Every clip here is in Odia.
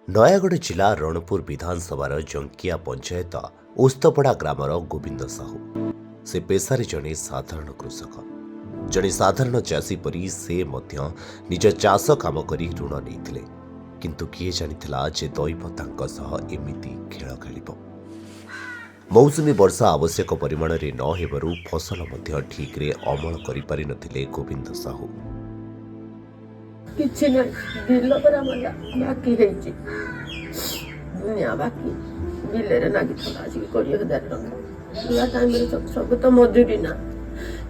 ନୟାଗଡ଼ ଜିଲ୍ଲା ରଣପୁର ବିଧାନସଭାର ଜଙ୍କିଆ ପଞ୍ଚାୟତ ଓସ୍ତପଡ଼ା ଗ୍ରାମର ଗୋବିନ୍ଦ ସାହୁ। ସେ ପେଶାରେ ଜଣେ ସାଧାରଣ କୃଷକ। ଜଣେ ସାଧାରଣ ଚାଷୀ ପରି ସେ ମଧ୍ୟ ନିଜ ଚାଷ କାମ କରି ଋଣ ନେଇଥିଲେ। କିନ୍ତୁ କିଏ ଜାଣିଥିଲା ଯେ ଦୈବ ତାଙ୍କ ସହ ଏମିତି ଖେଳ ଖେଳିବ। ମୌସୁମୀ ବର୍ଷା ଆବଶ୍ୟକ ପରିମାଣରେ ନ ହେବାରୁ ଫସଲ ମଧ୍ୟ ଠିକ୍ରେ ଅମଳ କରିପାରିନଥିଲେ ଗୋବିନ୍ଦ ସାହୁ। କିଛି ନାହିଁ, ବିଲ ପରା ମଲା ବାକି ହେଇଛି। ଦୁନିଆ ବାକି ବିଲରେ ନାଗିଥିଲା ଆସିକି 20,000 ଟଙ୍କା। ପିଲା ଟାଇମରେ ସବୁ ତ ମଜୁରୀ ନା,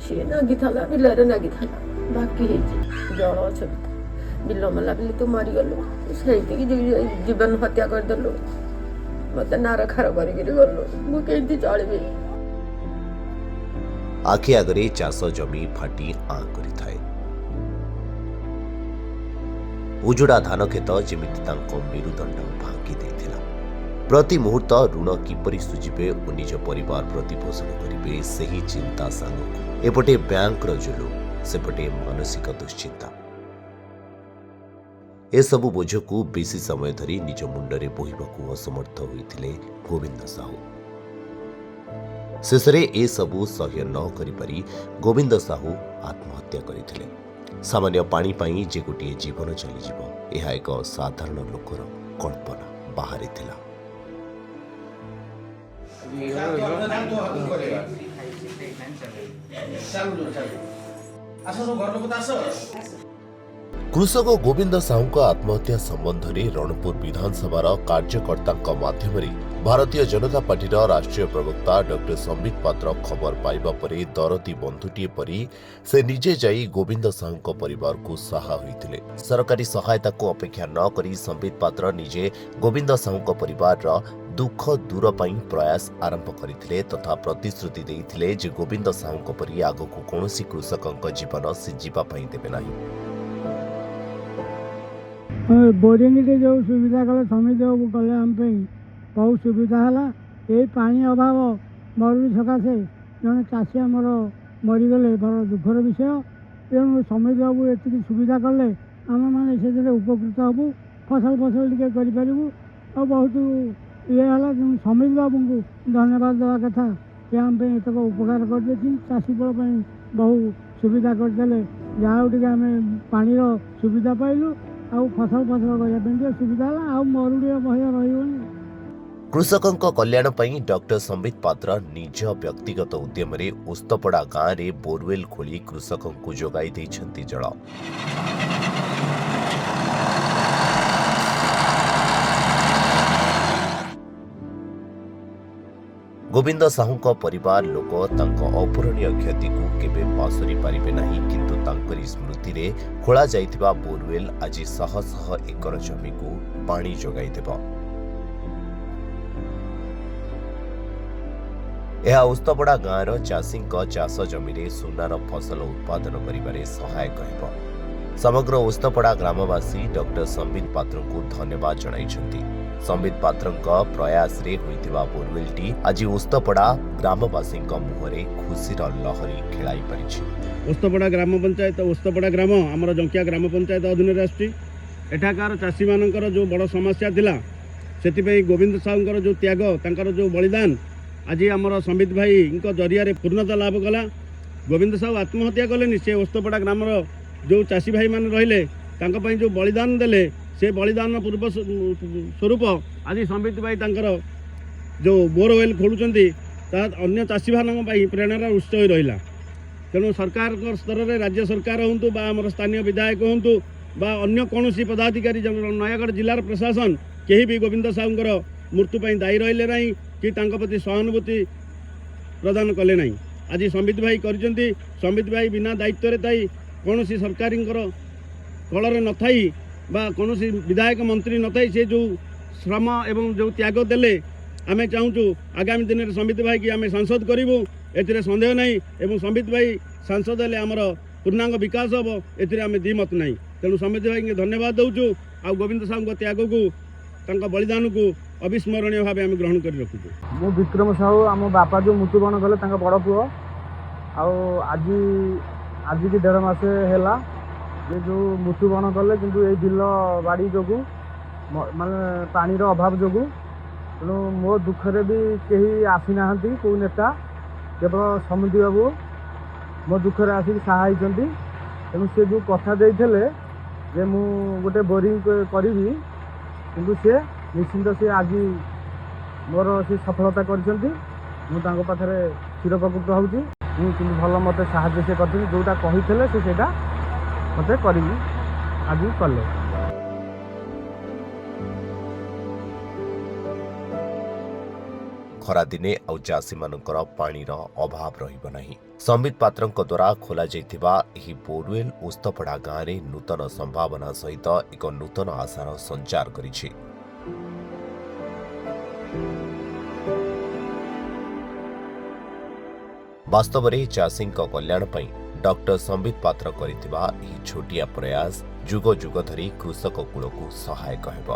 ସିଏ ନାଗିଥିଲା ବିଲରେ ନାଗିଥିଲା ବାକି ହେଇଛି। ଜଳ ଅସୁବିଧା, ବିଲ ମଲା ବୋଲି ତୁ ମରିଗଲୁ, ସେଇଠିକି ଜୀବନ ହତ୍ୟା କରିଦେଲୁ। ମତେ ନାରଖାର କରିକିରି ଗଲୁ, ମୁଁ କେମିତି ଚଳିବି? ଆଖି ଆଗରେ ଚାଷ ଜମି ଫାଟି ଆଁ କରିଥାଏ। ଉଜୁଡ଼ା ଧାନ କ୍ଷେତ ଯେମିତି ତାଙ୍କ ମେରୁଦଣ୍ଡ ଭାଙ୍ଗି ଦେଇଥିଲା। ପ୍ରତି ମୁହୂର୍ତ୍ତ ଋଣ କିପରି ସୁଝିବେ ଓ ନିଜ ପରିବାର ପ୍ରତିପୋଷଣ କରିବେ ସେହି ଚିନ୍ତା ସାଙ୍ଗକୁ ଏପଟେ ବ୍ୟାଙ୍କର ଜୁଲୁମ, ସେପଟେ ମାନସିକ ଦୁଶ୍ଚିନ୍ତା। ଏସବୁ ବୋଝକୁ ବେଶୀ ସମୟ ଧରି ନିଜ ମୁଣ୍ଡରେ ବୋହିବାକୁ ଅସମର୍ଥ ହୋଇଥିଲେ ଗୋବିନ୍ଦ ସାହୁ। ଶେଷରେ ଏସବୁ ସହ୍ୟ ନ କରିପାରି ଗୋବିନ୍ଦ ସାହୁ ଆତ୍ମହତ୍ୟା କରିଥିଲେ। ସାମାନ୍ୟ ପାଣି ପାଇଁ ଯେ ଗୋଟିଏ ଜୀବନ ଚାଲିଯିବ, ଏହା ଏକ ସାଧାରଣ ଲୋକର କଳ୍ପନା ବାହାରେ ଥିଲା। କୃଷକ ଗୋବିନ୍ଦ ସାହୁଙ୍କ ଆତ୍ମହତ୍ୟା ସମ୍ବନ୍ଧରେ ରଣପୁର ବିଧାନସଭାର କାର୍ଯ୍ୟକର୍ତ୍ତାଙ୍କ ମାଧ୍ୟମରେ ଭାରତୀୟ ଜନତା ପାର୍ଟିର ରାଷ୍ଟ୍ରୀୟ ପ୍ରବକ୍ତା ଡକ୍ଟର ସମ୍ବିତ ପାତ୍ର ଖବର ପାଇବା ପରେ ଦରଦୀ ବନ୍ଧୁଟିଏ ପରି ସେ ନିଜେ ଯାଇ ଗୋବିନ୍ଦ ସାହୁଙ୍କ ପରିବାରକୁ ସାହା ହୋଇଥିଲେ। ସରକାରୀ ସହାୟତାକୁ ଅପେକ୍ଷା ନ କରି ସମ୍ବିତ ପାତ୍ର ନିଜେ ଗୋବିନ୍ଦ ସାହୁଙ୍କ ପରିବାରର ଦୁଃଖ ଦୂର ପାଇଁ ପ୍ରୟାସ ଆରମ୍ଭ କରିଥିଲେ ତଥା ପ୍ରତିଶ୍ରୁତି ଦେଇଥିଲେ ଯେ ଗୋବିନ୍ଦ ସାହୁଙ୍କ ପରି ଆଗକୁ କୌଣସି କୃଷକଙ୍କ ଜୀବନ ସେ ଯିବା ପାଇଁ ଦେବେ ନାହିଁ। ବୋରିଂରେ ଯେଉଁ ସୁବିଧା କଲେ ସମିତି ବାବୁ କଲେ ଆମ ପାଇଁ ବହୁତ ସୁବିଧା ହେଲା। ଏଇ ପାଣି ଅଭାବ ମରୁଡ଼ି ସକାଶେ ଜଣେ ଚାଷୀ ଆମର ମରିଗଲେ ବଡ଼ ଦୁଃଖର ବିଷୟ। ତେଣୁ ସମିତି ବାବୁ ଏତିକି ସୁବିଧା କଲେ ଆମେମାନେ ସେଥିରେ ଉପକୃତ ହେବୁ, ଫସଲ ଟିକେ କରିପାରିବୁ। ଆଉ ବହୁତ ଇଏ ହେଲା, ତେଣୁ ସମିତି ବାବୁଙ୍କୁ ଧନ୍ୟବାଦ ଦେବା କଥା। ସେ ଆମ ପାଇଁ ଏତକ ଉପକାର କରିଦେଇଛି, ଚାଷୀ ବଳ ପାଇଁ ବହୁ ସୁବିଧା କରିଦେଲେ। ଯାହା ହଉ ଟିକେ ଆମେ ପାଣିର ସୁବିଧା ପାଇଲୁ, ଆଉ ଫସଲ କରିବା ପାଇଁ ଟିକେ ସୁବିଧା ହେଲା, ଆଉ ମରୁଡ଼ିର ଭୟ ରହିବନି। କୃଷକଙ୍କ କଲ୍ୟାଣ ପାଇଁ ଡକ୍ଟର ସମ୍ବିତ ପାତ୍ର ନିଜ ବ୍ୟକ୍ତିଗତ ଉଦ୍ୟମରେ ଓସ୍ତପଡ଼ା ଗାଁରେ ବୋରୱେଲ ଖୋଳି କୃଷକଙ୍କୁ ଯୋଗାଇ ଦେଇଛନ୍ତି ଜଳ। ଗୋବିନ୍ଦ ସାହୁଙ୍କ ପରିବାର ଲୋକ ତାଙ୍କ ଅପୂରଣୀୟ କ୍ଷତିକୁ କେବେ ପାସୋରି ପାରିବେ ନାହିଁ, କିନ୍ତୁ ତାଙ୍କରି ସ୍ମୃତିରେ ଖୋଳା ଯାଇଥିବା ବୋରୱେଲ ଆଜି ଶହ ଶହ ଏକର ଜମିକୁ ପାଣି ଯୋଗାଇ ଦେବ। ଏହା ଓସ୍ତପଡ଼ା ଗାଁର ଚାଷୀଙ୍କ ଚାଷ ଜମିରେ ସୁନାର ଫସଲ ଉତ୍ପାଦନ କରିବାରେ ସହାୟକ ହେବ। ସମଗ୍ର ଓସ୍ତପଡ଼ା ଗ୍ରାମବାସୀ ଡକ୍ଟର ସମ୍ବିତ ପାତ୍ରଙ୍କୁ ଧନ୍ୟବାଦ ଜଣାଇଛନ୍ତି। ସମ୍ବିତ ପାତ୍ରଙ୍କ ପ୍ରୟାସରେ ହୋଇଥିବା ବୋରୱେଲଟି ଆଜି ଓସ୍ତପଡ଼ା ଗ୍ରାମବାସୀଙ୍କ ମୁହଁରେ ଖୁସିର ଲହରୀ ଖେଳାଇ ପାରିଛି। ଓସ୍ତପଡ଼ା ଗ୍ରାମ ପଞ୍ଚାୟତ, ଓସ୍ତପଡ଼ା ଗ୍ରାମ ଆମର ଜଙ୍କିଆ ଗ୍ରାମ ପଞ୍ଚାୟତ ଅଧୀନରେ ଆସୁଛି। ଏଠାକାର ଚାଷୀମାନଙ୍କର ଯେଉଁ ବଡ଼ ସମସ୍ୟା ଥିଲା, ସେଥିପାଇଁ ଗୋବିନ୍ଦ ସାହୁଙ୍କର ଯେଉଁ ତ୍ୟାଗ, ତାଙ୍କର ଯେଉଁ ବଳିଦାନ ଆଜି ଆମର ସମ୍ବିତ ଭାଇଙ୍କ ଜରିଆରେ ପୂର୍ଣ୍ଣତା ଲାଭ କଲା। ଗୋବିନ୍ଦ ସାହୁ ଆତ୍ମହତ୍ୟା କଲେନି, ସେ ଓସ୍ତପଡ଼ା ଗ୍ରାମର ଯେଉଁ ଚାଷୀ ଭାଇମାନେ ରହିଲେ ତାଙ୍କ ପାଇଁ ଯେଉଁ ବଳିଦାନ ଦେଲେ, ସେ ବଳିଦାନ ପୂର୍ବ ସ୍ୱରୂପ ଆଜି ସମ୍ବିତ ଭାଇ ତାଙ୍କର ଯେଉଁ ବୋରୱେଲ ଖୋଳୁଛନ୍ତି, ତାହା ଅନ୍ୟ ଚାଷୀମାନଙ୍କ ପାଇଁ ପ୍ରେରଣାର ଉତ୍ସ ହୋଇ ରହିଲା। ତେଣୁ ସରକାରଙ୍କ ସ୍ତରରେ ରାଜ୍ୟ ସରକାର ହୁଅନ୍ତୁ ବା ଆମର ସ୍ଥାନୀୟ ବିଧାୟକ ହୁଅନ୍ତୁ ବା ଅନ୍ୟ କୌଣସି ପଦାଧିକାରୀ, ନୟାଗଡ଼ ଜିଲ୍ଲାର ପ୍ରଶାସନ କେହି ବି ଗୋବିନ୍ଦ ସାହୁଙ୍କର ମୃତ୍ୟୁ ପାଇଁ ଦାୟୀ ରହିଲେ ନାହିଁ କି ତାଙ୍କ ପ୍ରତି ସହାନୁଭୂତି ପ୍ରଦାନ କଲେ ନାହିଁ। ଆଜି ସମ୍ବିତ ଭାଇ କରିଛନ୍ତି। ସମ୍ବିତ ଭାଇ ବିନା ଦାୟିତ୍ୱରେ ଥାଇ, କୌଣସି ସରକାରୀଙ୍କର କଳରେ ନଥାଇ ବା କୌଣସି ବିଧାୟକ ମନ୍ତ୍ରୀ ନଥାଇ ସେ ଯେଉଁ ଶ୍ରମ ଏବଂ ଯେଉଁ ତ୍ୟାଗ ଦେଲେ, ଆମେ ଚାହୁଁଛୁ ଆଗାମୀ ଦିନରେ ସମ୍ବିତ ଭାଇକି ଆମେ ସାଂସଦ କରିବୁ, ଏଥିରେ ସନ୍ଦେହ ନାହିଁ। ଏବଂ ସମ୍ବିତ ଭାଇ ସାଂସଦ ହେଲେ ଆମର ପୂର୍ଣ୍ଣାଙ୍ଗ ବିକାଶ ହେବ, ଏଥିରେ ଆମେ ଦ୍ୱିମତ ନାହିଁ। ତେଣୁ ସମ୍ବିତ ଭାଇଙ୍କୁ ଧନ୍ୟବାଦ ଦେଉଛୁ। ଆଉ ଗୋବିନ୍ଦ ସାହୁଙ୍କ ତ୍ୟାଗକୁ, ତାଙ୍କ ବଳିଦାନକୁ ଅବିସ୍ମରଣୀୟ ଭାବେ ଆମେ ଗ୍ରହଣ କରି ରଖୁଛୁ। ମୁଁ ବିକ୍ରମ ସାହୁ, ଆମ ବାପା ଯେଉଁ ମୃତ୍ୟୁବରଣ କଲେ ତାଙ୍କ ବଡ଼ ପୁଅ। ଆଉ ଆଜିକି 1.5 ମାସ ହେଲା ଯେ ଯେଉଁ ମୃତ୍ୟୁବରଣ କଲେ, କିନ୍ତୁ ଏଇ ବିଲ ବାଡ଼ି ଯୋଗୁଁ ମାନେ ପାଣିର ଅଭାବ ଯୋଗୁଁ। ତେଣୁ ମୋ ଦୁଃଖରେ ବି କେହି ଆସିନାହାନ୍ତି, କେଉଁ ନେତା, କେବଳ ସମିତି ବାବୁ ମୋ ଦୁଃଖରେ ଆସିକି ସାହା ହେଇଛନ୍ତି। ତେଣୁ ସେ ଯେଉଁ କଥା ଦେଇଥିଲେ ଯେ ମୁଁ ଗୋଟେ ବୋରିଂ କରିବି, କିନ୍ତୁ ସେ ନିଶ୍ଚିନ୍ତ ସେ ଆଜି ମୋର ସେ ସଫଳତା କରିଛନ୍ତି। ମୁଁ ତାଙ୍କ ପାଖରେ ଚିରପକୃତ ହେଉଛି। କିନ୍ତୁ ଭଲ ମୋତେ ସାହାଯ୍ୟ ସେ କରିଛନ୍ତି, ଯେଉଁଟା କହିଥିଲେ ସେ ସେଇଟା ମୋତେ କରିବି ଆଜି କଲେ। ଖରାଦିନେ ଆଉ ଚାଷୀମାନଙ୍କର ପାଣିର ଅଭାବ ରହିବ ନାହିଁ। ସମ୍ବିତ ପାତ୍ରଙ୍କ ଦ୍ୱାରା ଖୋଲାଯାଇଥିବା ଏହି ବୋରୱେଲ ଉସ୍ତପଡ଼ା ଗାଁରେ ନୂତନ ସମ୍ଭାବନା ସହିତ ଏକ ନୂତନ ଆଶାର ସଞ୍ଚାର କରିଛି। ବାସ୍ତବରେ ଚାଷୀଙ୍କ କଲ୍ୟାଣ ପାଇଁ ଡକ୍ଟର ସମ୍ବିତ ପାତ୍ର କରିଥିବା ଏହି ଛୋଟିଆ ପ୍ରୟାସ ଯୁଗ ଯୁଗ ଧରି କୃଷକ କୂଳକୁ ସହାୟକ ହେବ।